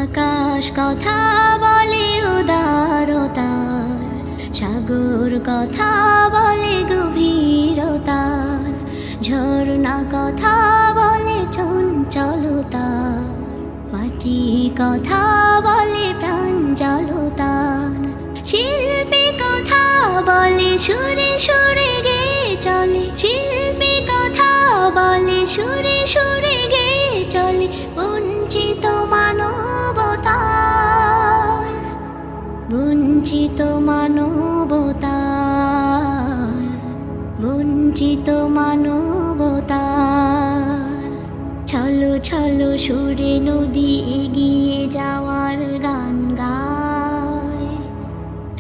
আকাশ কথা বলে উদারতার, সাগর কথা বলে গভীরতার, ঝর্ণা কথা বলে চঞ্চলতার, মাটি কথা বলে প্রাঞ্জলতার, শিল্পী কথা বলে সুরে সুরে গেয়ে চলে, শিল্পী কথা বলে সুরে সুরে গেয়ে চলে। বঞ্চিত মানবতার, বঞ্চিত মানবতার, বঞ্চিত মানবতার। ছলো ছলো সুরে নদী এগিয়ে যাওয়ার গান গায়,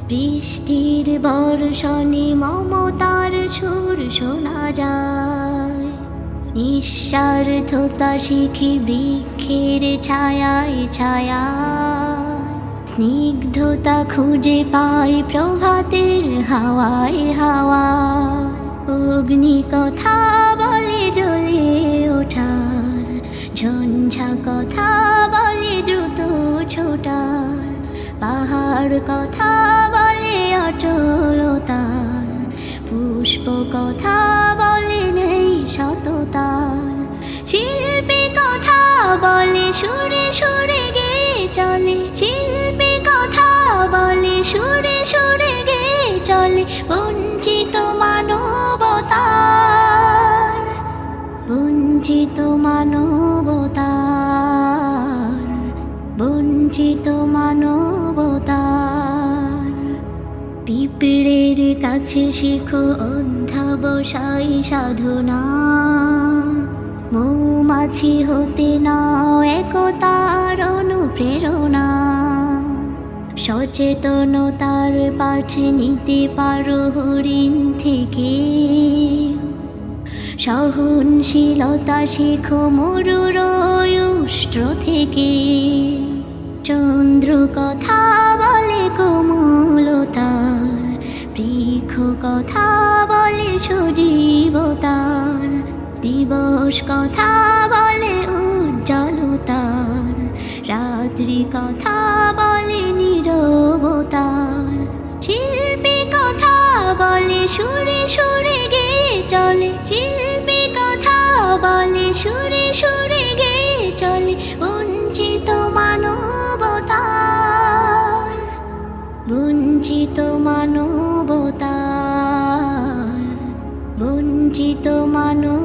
বৃষ্টির বর্ষণে মমতার সুর শোনা যায়। নিঃস্বার্থতা শিখি বৃক্ষের ছায়ায় ছায়ায়, স্নিগ্ধতা খুঁজে পাই প্রভাতের হাওয়ায় হাওয়ায়। অগ্নি কথা বলে জ্বলে ওঠার, ঝঞ্ঝা কথা বলে দ্রুত ছোটার, পাহাড় কথা বলে অটলতার, পুষ্প কথা বলে নেই সততার, শিল্পী কথা বলে সুরে সুরে গেয়ে চলে, শিল্পী কথা বলে সুরে সুরে গেয়ে চলে। বঞ্চিত মানবতার, বঞ্চিত মানবতার, বঞ্চিত মানবতার। পিঁপড়ের কাছে শিখো অধ্যাবসায় সাধনা, মৌমাছি হতে নাও একতার অনুপ্রেরণা। সচেতনতার পাঠ নিতে পারো হরিণ থেকে, সহনশীলতা শেখো মরুর উষ্ট্র থেকে। চন্দ্র কথা বলে কোমলতার, বৃক্ষ কথা বলে সজীবতার, দিবস কথা বলে উজ্জ্বলতার, রাত্রি কথা বলে নীরবতার, শিল্পী কথা বলে সুরে সুরে গেয়ে চলে, শিল্পী কথা বলে সুরে সুরে গেয়ে চলে। বঞ্চিত মানবতার, বঞ্চিত মানবতার, বঞ্চিত মানব